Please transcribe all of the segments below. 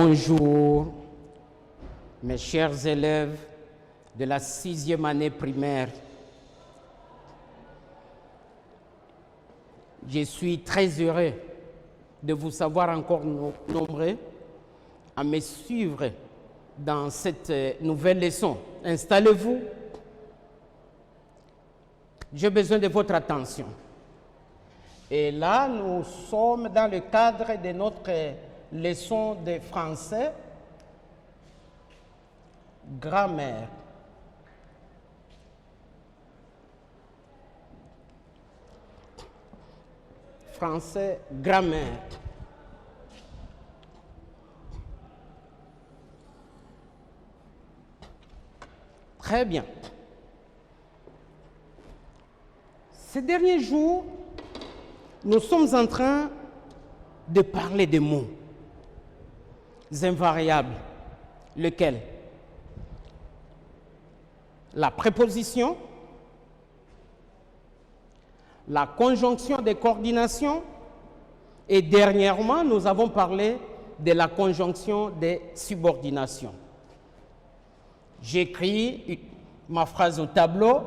Bonjour, mes chers élèves de la 6e année primaire. Je suis très heureux de vous savoir encore nombreux à me suivre dans cette nouvelle leçon. Installez-vous. J'ai besoin de votre attention. Et là, nous sommes dans le cadre de notre leçon de français, grammaire. Français, grammaire. Très bien. Ces derniers jours, nous sommes en train de parler des mots invariables. Lequel? La préposition, la conjonction de coordination et dernièrement, nous avons parlé de la conjonction de subordination. J'écris ma phrase au tableau.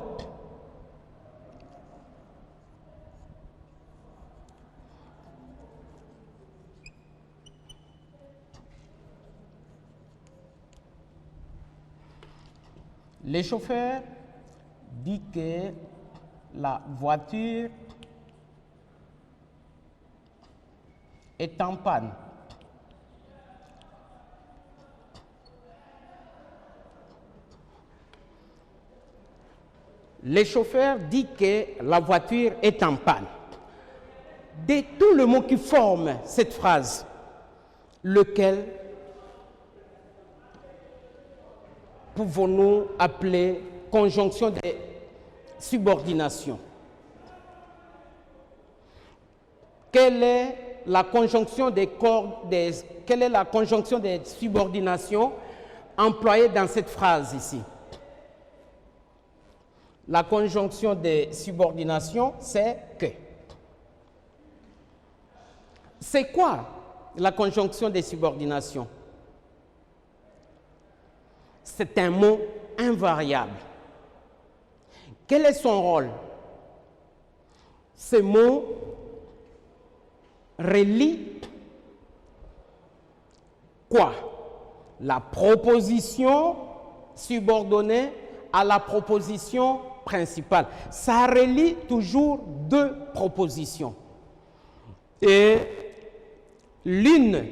Le chauffeur dit que la voiture est en panne. Le chauffeur dit que la voiture est en panne. De tous les mots qui forment cette phrase, lequel pouvons-nous appeler conjonction de subordination? Quelle est la conjonction de subordination employée dans cette phrase ici? La conjonction de subordination, c'est que. C'est quoi la conjonction de subordination? C'est un mot invariable. Quel est son rôle? Ce mot relie quoi? La proposition subordonnée à la proposition principale. Ça relie toujours deux propositions. Et l'une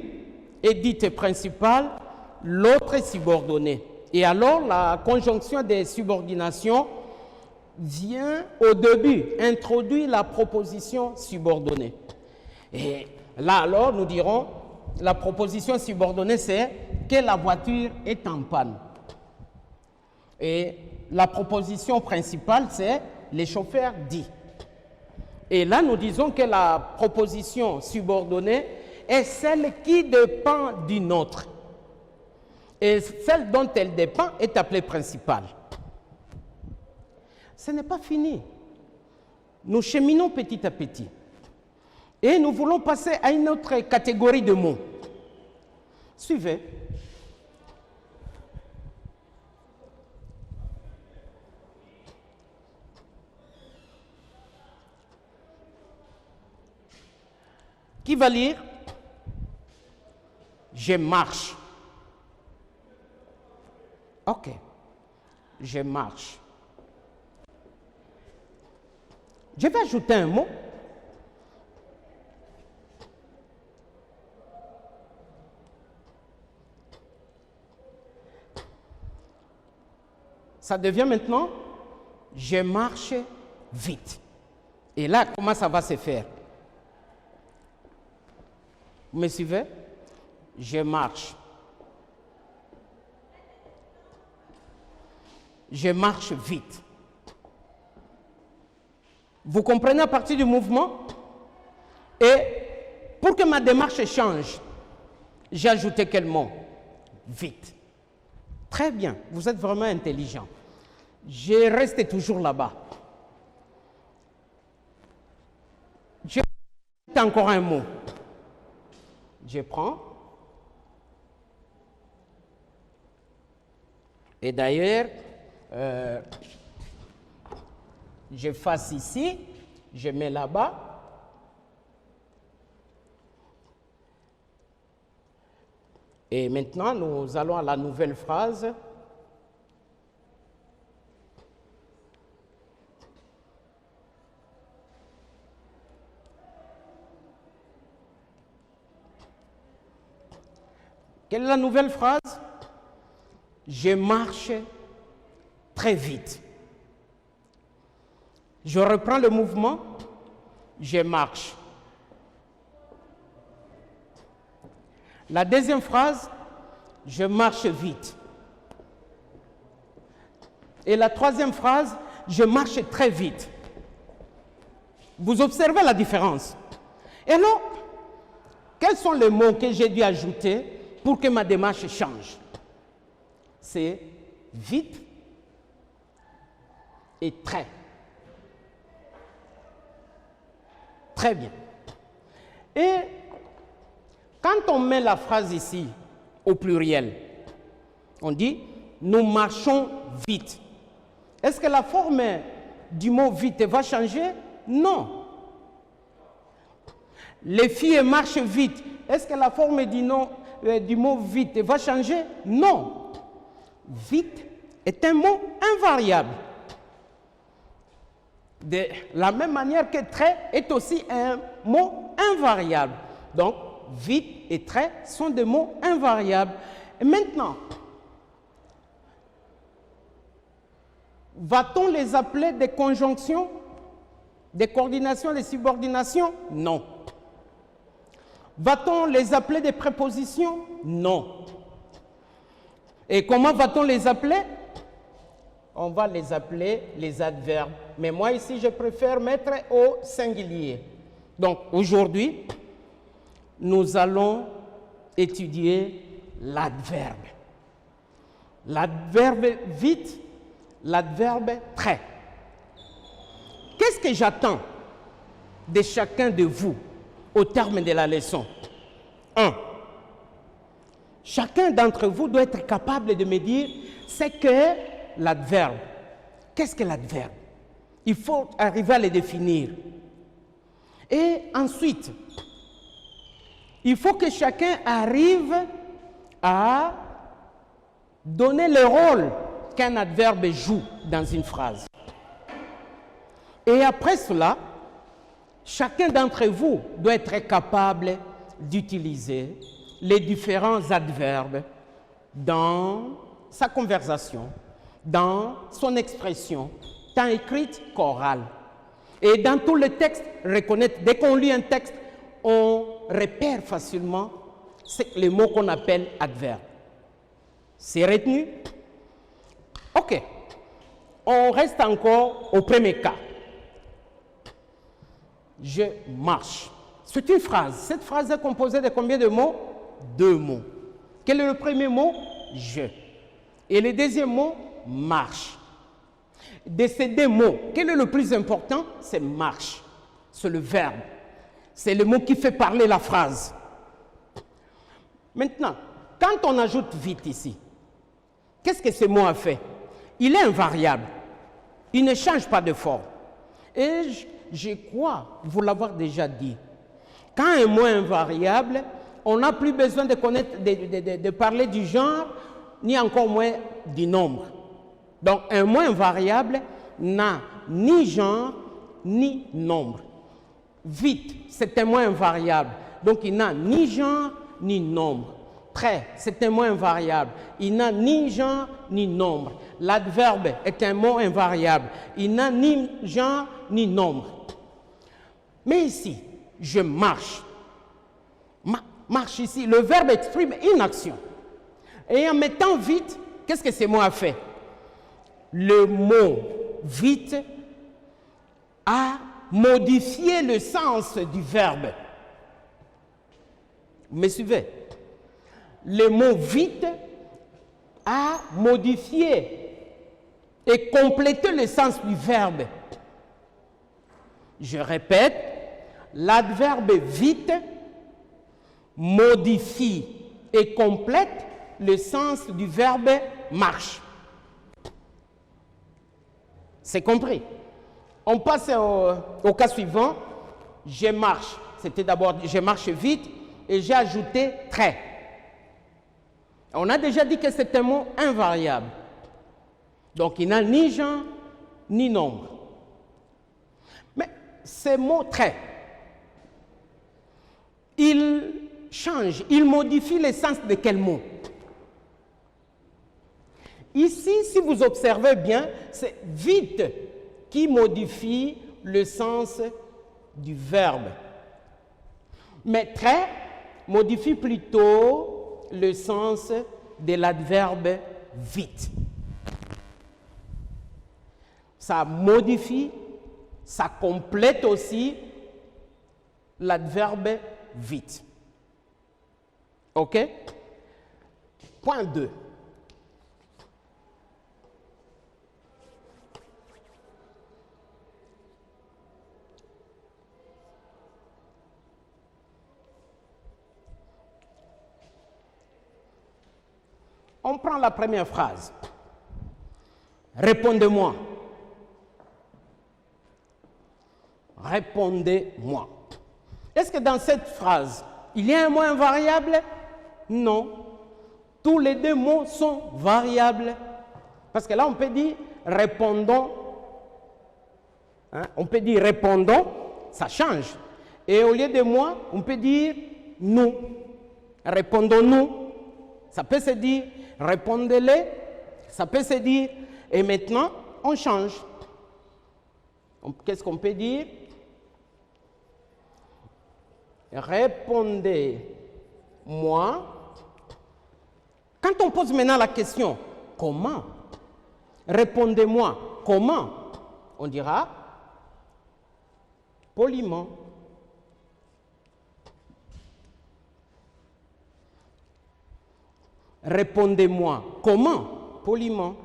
est dite principale, l'autre est subordonnée. Et alors, la conjonction des subordinations vient au début, introduit la proposition subordonnée. Et là, alors, nous dirons, la proposition subordonnée, c'est que la voiture est en panne. Et la proposition principale, c'est le chauffeur dit. Et là, nous disons que la proposition subordonnée est celle qui dépend d'une autre. Et celle dont elle dépend est appelée principale. Ce n'est pas fini. Nous cheminons petit à petit. Et nous voulons passer à une autre catégorie de mots. Suivez. Qui va lire? Je marche. Ok. Je marche. Je vais ajouter un mot. Ça devient maintenant, je marche vite. Et là, comment ça va se faire? Vous me suivez? Je marche. Je marche vite. Vous comprenez à partir du mouvement? Et pour que ma démarche change, j'ai ajouté quel mot? Vite. Très bien, vous êtes vraiment intelligent. Je reste toujours là-bas. Je encore un mot. Je prends Et d'ailleurs, j'efface ici, je mets là-bas. Et maintenant, nous allons à la nouvelle phrase. Quelle est la nouvelle phrase? Je marche très vite. Je reprends le mouvement. Je marche. La deuxième phrase, je marche vite. Et la troisième phrase, je marche très vite. Vous observez la différence. Et alors, quels sont les mots que j'ai dû ajouter pour que ma démarche change? C'est vite et très. Très bien. Et quand on met la phrase ici au pluriel, on dit nous marchons vite. Est-ce que la forme du mot vite va changer? Non. Les filles marchent vite. Est-ce que la forme du mot vite va changer? Non. Vite est un mot invariable. De la même manière que très est aussi un mot invariable. Donc, vite et très sont des mots invariables. Et maintenant, va-t-on les appeler des conjonctions, des coordinations, des subordinations? Non. Va-t-on les appeler des prépositions? Non. Et comment va-t-on les appeler? On va les appeler les adverbes. Mais moi ici, je préfère mettre au singulier. Donc aujourd'hui, nous allons étudier l'adverbe. L'adverbe vite, l'adverbe très. Qu'est-ce que j'attends de chacun de vous au terme de la leçon? 1. Chacun d'entre vous doit être capable de me dire c'est que l'adverbe. Qu'est-ce que l'adverbe? Il faut arriver à le définir. Et ensuite, il faut que chacun arrive à donner le rôle qu'un adverbe joue dans une phrase. Et après cela, chacun d'entre vous doit être capable d'utiliser les différents adverbes dans sa conversation, dans son expression, tant écrite qu'orale. Et dans tous les textes, reconnaître, dès qu'on lit un texte, on repère facilement les mots qu'on appelle adverbes. C'est retenu? OK. On reste encore au premier cas. Je marche. C'est une phrase. Cette phrase est composée de combien de mots? 2 mots. Quel est le premier mot? Je. Et le deuxième mot? Marche. De ces 2 mots, quel est le plus important? C'est marche. C'est le verbe. C'est le mot qui fait parler la phrase. Maintenant, quand on ajoute vite ici, qu'est-ce que ce mot a fait? Il est invariable. Il ne change pas de forme. Et je crois vous l'avoir déjà dit. Quand un mot est invariable, on n'a plus besoin de connaître, de parler du genre, ni encore moins du nombre. Donc, un mot invariable n'a ni genre, ni nombre. Vite, c'est un mot invariable. Donc, il n'a ni genre, ni nombre. Très, c'est un mot invariable. Il n'a ni genre, ni nombre. L'adverbe est un mot invariable. Il n'a ni genre, ni nombre. Mais ici, je marche. Marche ici, le verbe exprime une action. Et en mettant vite, qu'est-ce que ce mot a fait? Le mot vite a modifié le sens du verbe. Vous me suivez? Le mot vite a modifié et complété le sens du verbe. Je répète, l'adverbe vite modifie et complète le sens du verbe marche. C'est compris. On passe au cas suivant. Je marche. C'était d'abord je marche vite et j'ai ajouté très. On a déjà dit que c'est un mot invariable. Donc il n'a ni genre ni nombre. Mais ces mots très, ils changent, ils modifient le sens de quel mot? Ici, si vous observez bien, c'est vite qui modifie le sens du verbe. Mais très modifie plutôt le sens de l'adverbe vite. Ça modifie, ça complète aussi l'adverbe vite. OK? Point 2. On prend la première phrase. Répondez-moi. Répondez-moi. Est-ce que dans cette phrase, il y a un mot invariable? Non. Tous les deux mots sont variables. Parce que là, on peut dire répondons. Hein? On peut dire répondons, ça change. Et au lieu de moi, on peut dire nous. Répondons-nous. Ça peut se dire répondez-les. Ça peut se dire et maintenant, on change. Qu'est-ce qu'on peut dire? Répondez-moi. Quand on pose maintenant la question, comment? Répondez-moi, comment? On dira poliment. Répondez-moi, comment? Poliment.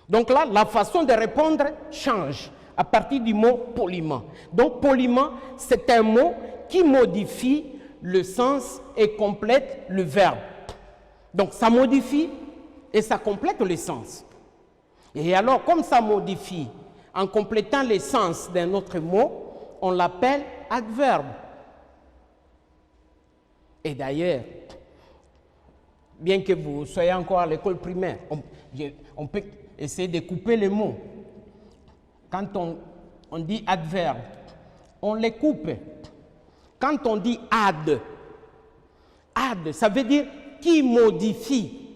Donc là, la façon de répondre change à partir du mot poliment. Donc poliment, c'est un mot qui modifie le sens et complète le verbe. Donc ça modifie et ça complète le sens. Et alors, comme ça modifie, en complétant le sens d'un autre mot, on l'appelle adverbe. Et d'ailleurs, bien que vous soyez encore à l'école primaire, on peut essayer de couper les mots. Quand on dit adverbe, on les coupe. Quand on dit ad, ça veut dire qui modifie.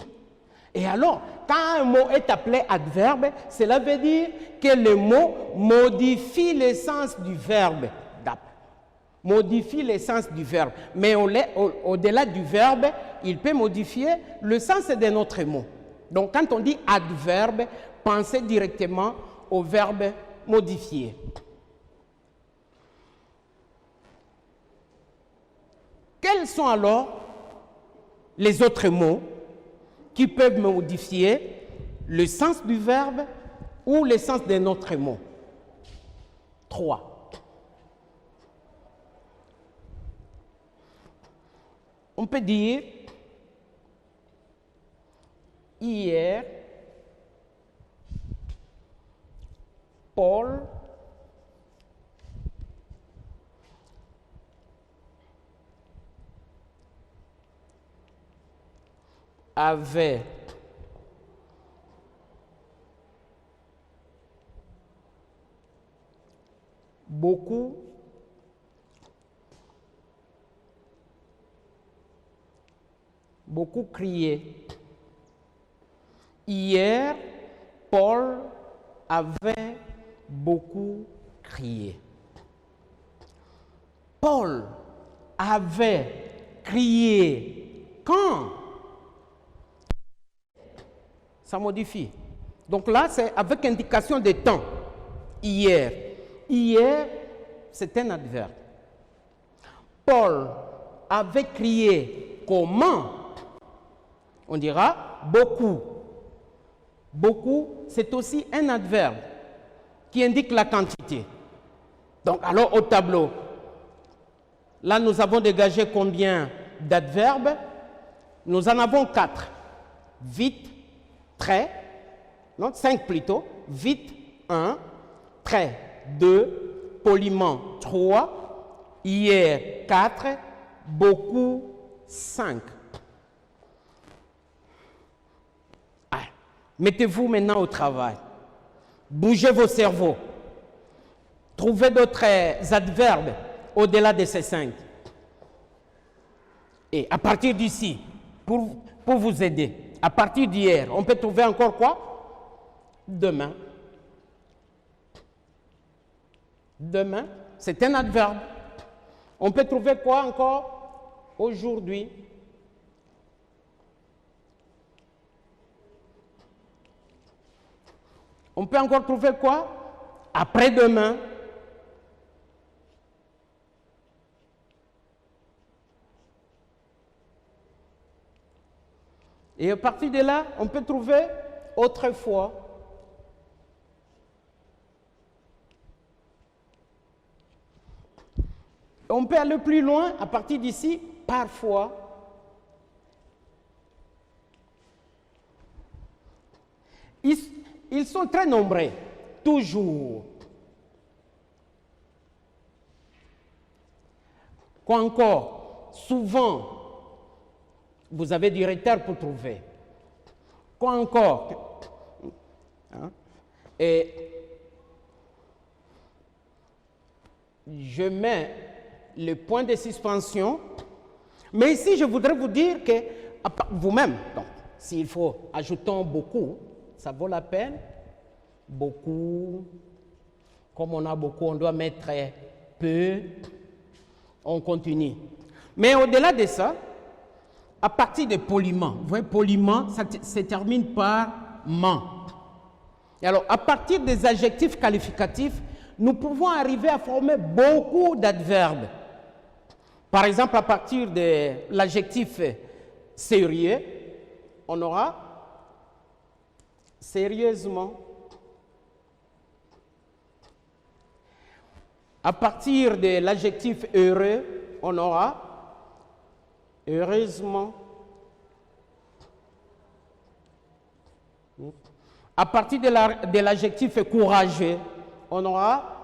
Et alors, quand un mot est appelé adverbe, cela veut dire que le mot modifie le sens du verbe. Modifie le sens du verbe. Mais au-delà du verbe, il peut modifier le sens d'un autre mot. Donc, quand on dit adverbe, pensez directement au verbe modifié. Quels sont alors les autres mots qui peuvent modifier le sens du verbe ou le sens d'un autre mot? 3. On peut dire hier, Paul avait beaucoup crié. Hier, Paul avait beaucoup crié. Paul avait crié quand? Ça modifie. Donc là, c'est avec indication de temps. Hier. Hier, c'est un adverbe. Paul avait crié comment? On dira beaucoup. Beaucoup, c'est aussi un adverbe qui indique la quantité. Donc, alors au tableau, là, nous avons dégagé combien d'adverbes? Nous en avons 4. Vite, très, non, 5 plutôt, vite, 1, très 2, poliment 3, hier 4, beaucoup 5. Mettez-vous maintenant au travail. Bougez vos cerveaux. Trouvez d'autres adverbes au-delà de ces 5. Et à partir d'ici, pour vous aider, à partir d'hier, on peut trouver encore quoi? Demain. Demain, c'est un adverbe. On peut trouver quoi encore? Aujourd'hui. On peut encore trouver quoi? Après-demain. Et à partir de là, on peut trouver autrefois. On peut aller plus loin à partir d'ici, parfois. Ils sont très nombreux, toujours. Quoi encore? Souvent, vous avez du retard pour trouver. Quoi encore? Et je mets le point de suspension. Mais ici, je voudrais vous dire que vous-même, s'il faut, ajoutons beaucoup, ça vaut la peine. Beaucoup. Comme on a beaucoup, on doit mettre peu. On continue. Mais au-delà de ça, à partir de poliment, vous voyez, poliment, ça se termine par ment. Et alors, à partir des adjectifs qualificatifs, nous pouvons arriver à former beaucoup d'adverbes. Par exemple, à partir de l'adjectif sérieux, on aura sérieusement. À partir de l'adjectif heureux, on aura heureusement. À partir de l'adjectif courageux, on aura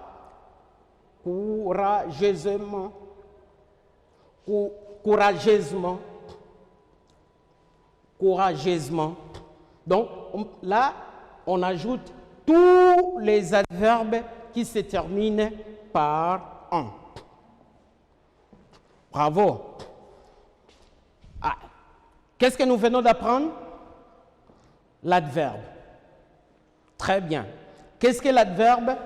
courageusement. Courageusement. Courageusement. Donc là, on ajoute tous les adverbes qui se terminent par un. Bravo. Qu'est-ce que nous venons d'apprendre? L'adverbe. Très bien. Qu'est-ce que l'adverbe?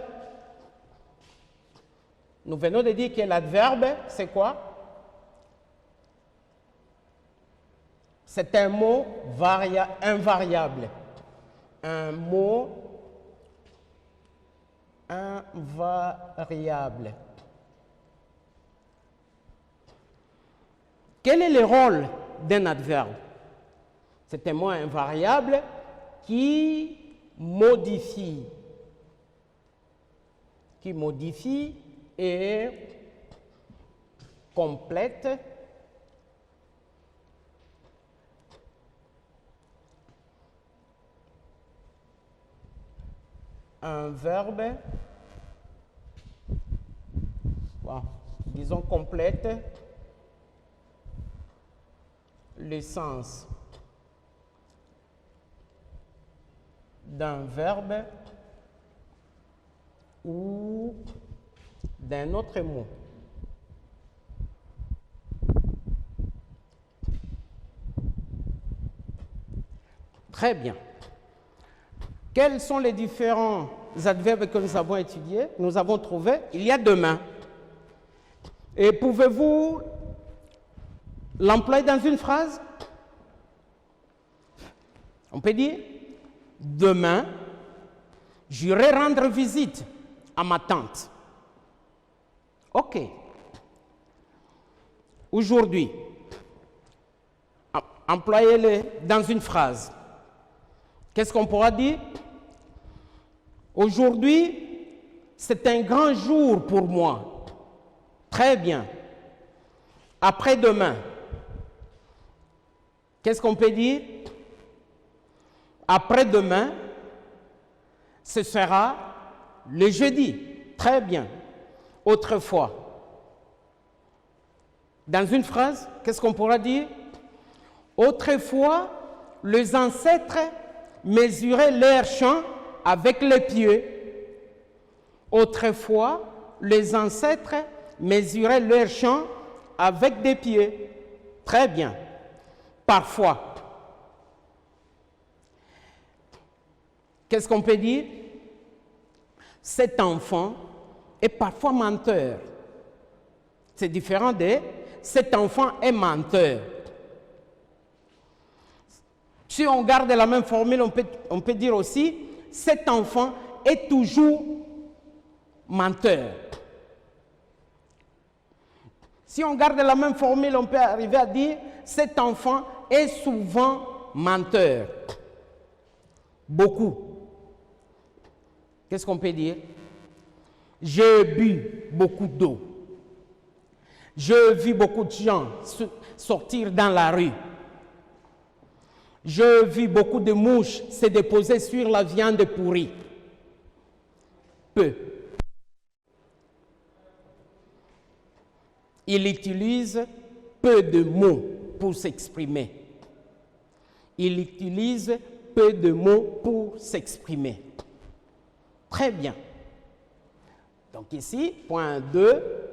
Nous venons de dire que l'adverbe, c'est quoi? C'est un mot invariable. Un mot invariable. Quel est le rôle d'un adverbe? C'est un mot invariable qui modifie et complète un verbe, disons complète le sens d'un verbe ou d'un autre mot. Très bien. Quels sont les différents adverbes que nous avons étudiés? Nous avons trouvé, il y a demain. Et pouvez-vous l'employer dans une phrase? On peut dire, demain, j'irai rendre visite à ma tante. OK. Aujourd'hui, employez-le dans une phrase. Qu'est-ce qu'on pourra dire? Aujourd'hui, c'est un grand jour pour moi. Très bien. Après-demain, qu'est-ce qu'on peut dire? Après-demain, ce sera le jeudi. Très bien. Autrefois. Dans une phrase, qu'est-ce qu'on pourra dire? Autrefois, les ancêtres mesuraient leurs champs avec les pieds. Autrefois, les ancêtres mesuraient leurs champs avec des pieds. Très bien. Parfois. Qu'est-ce qu'on peut dire? Cet enfant est parfois menteur. C'est différent de cet enfant est menteur. Si on garde la même formule, on peut dire aussi cet enfant est toujours menteur. Si on garde la même formule, on peut arriver à dire cet enfant est souvent menteur. Beaucoup. Qu'est-ce qu'on peut dire? J'ai bu beaucoup d'eau. J'ai vu beaucoup de gens sortir dans la rue. J'ai vu beaucoup de mouches se déposer sur la viande pourrie. Peu. Il utilise peu de mots pour s'exprimer. Il utilise peu de mots pour s'exprimer. Très bien. Donc ici, point 2.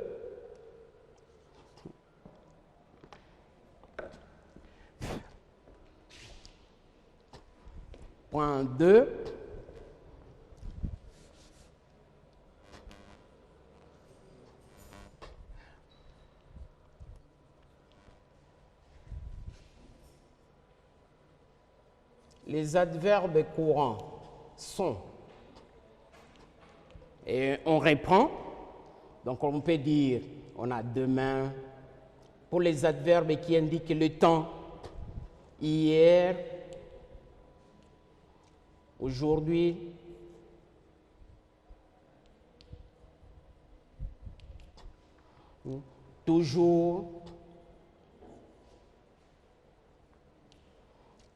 Point 2. Les adverbes courants sont. Et on reprend. Donc on peut dire, on a demain. Pour les adverbes qui indiquent le temps, hier, aujourd'hui, toujours,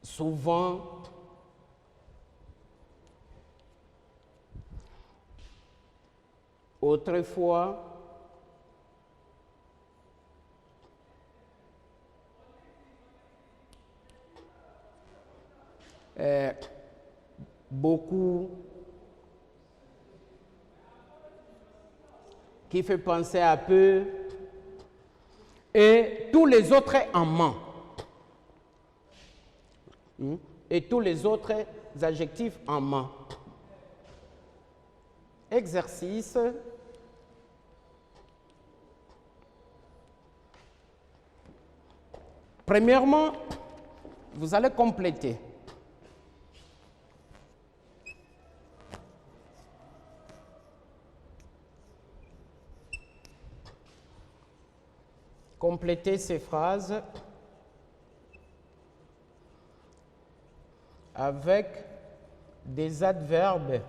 souvent, autrefois, beaucoup, qui fait penser à peu, et tous les autres en ment. Et tous les autres adjectifs en ment. Exercice. Premièrement, vous allez compléter. Complétez ces phrases avec des adverbes.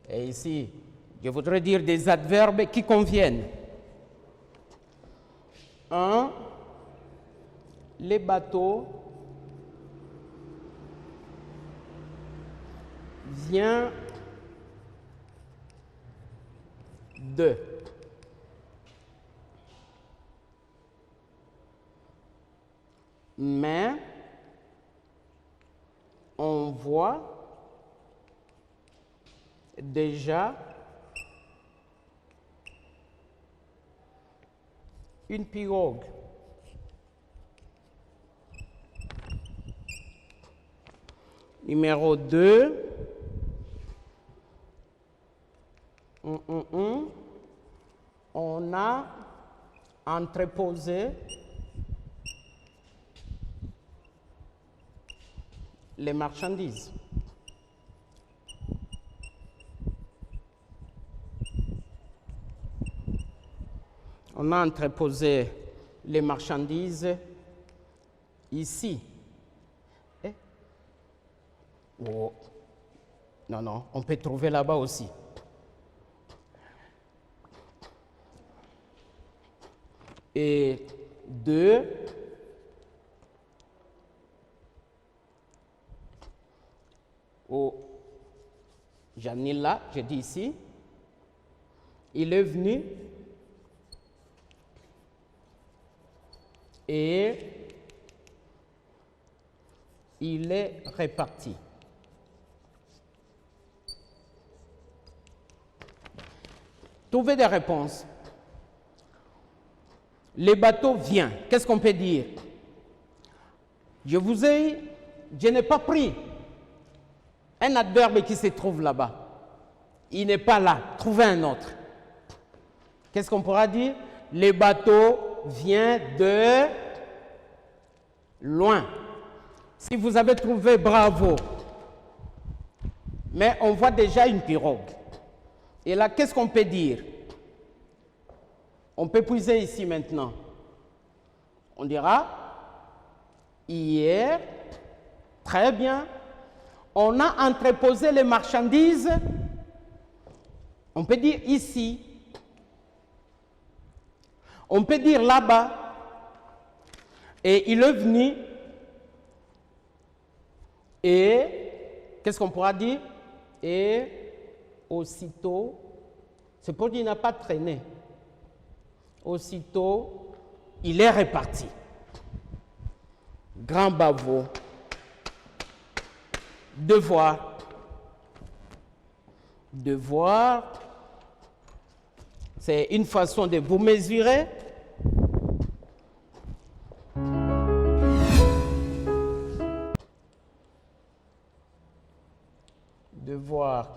Et ici, je voudrais dire des adverbes qui conviennent. 1. Les bateaux vient de. Mais on voit déjà une pirogue. Numéro 2. On a entreposé les marchandises. On a entreposé les marchandises ici. Oh. Non, non, on peut trouver là-bas aussi. Et 2. Janil là, je dis ici. Il est venu et il est reparti. Trouvez des réponses. Le bateau vient. Qu'est-ce qu'on peut dire? Je n'ai pas pris un adverbe qui se trouve là-bas. Il n'est pas là. Trouvez un autre. Qu'est-ce qu'on pourra dire? Le bateau vient de loin. Si vous avez trouvé, bravo. Mais on voit déjà une pirogue. Et là, qu'est-ce qu'on peut dire? On peut puiser ici maintenant. On dira, hier, très bien, on a entreposé les marchandises. On peut dire ici. On peut dire là-bas. Et il est venu. Et, qu'est-ce qu'on pourra dire? Et aussitôt, c'est pour dire qu'il n'a pas traîné. Aussitôt, il est reparti. Grand bravo. Devoir. Devoir, c'est une façon de vous mesurer. Devoir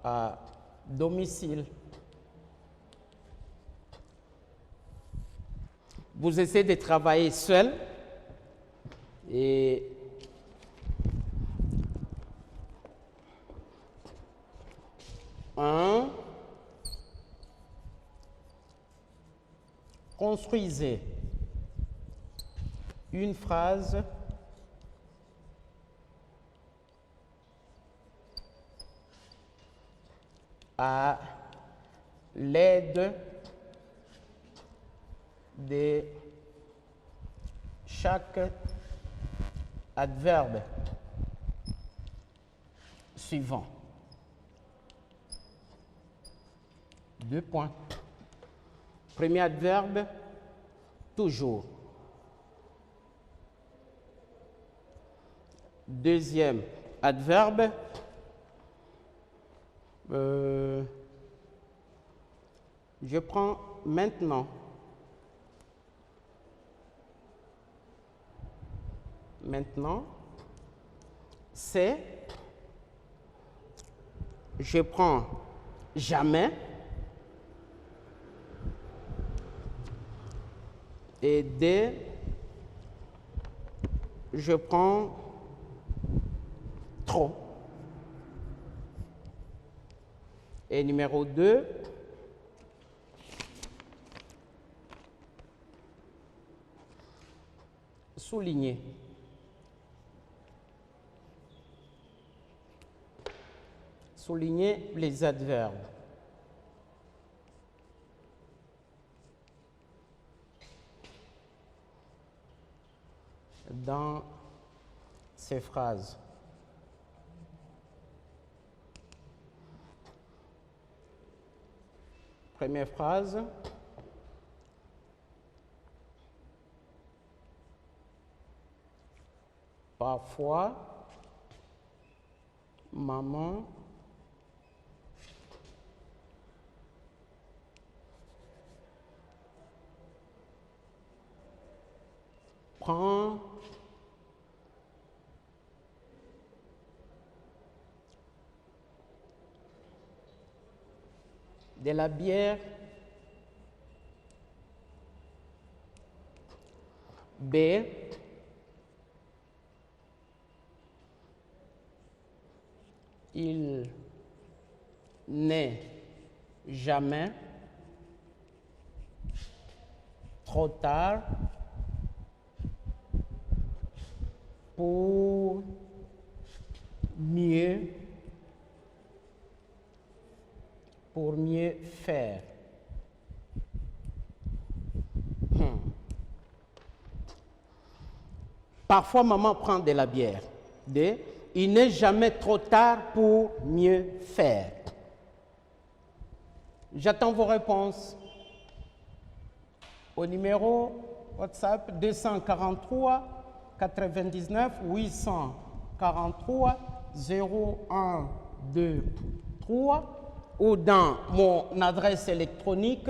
à domicile. Vous essayez de travailler seul et construisez une phrase à l'aide de chaque adverbe suivant. 2 points. Premier adverbe, toujours. Deuxième adverbe, je prends maintenant. Maintenant, c'est, je prends jamais. Et D, je prends trop. Et numéro 2, souligner. Souligner les adverbes. Dans ces phrases. Première phrase. Parfois, maman prend de la bière. B, il n'est jamais trop tard pour mieux faire. Parfois, maman prend de la bière. D, Il n'est jamais trop tard pour mieux faire. J'attends vos réponses au numéro WhatsApp 243 99 843 0123 ou dans mon adresse électronique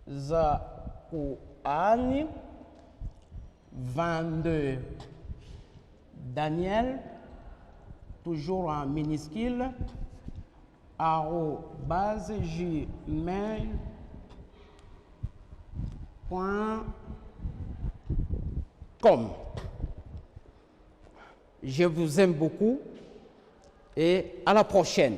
zakouani 22 Daniel, toujours en minuscule, @gmail.com. Je vous aime beaucoup et à la prochaine.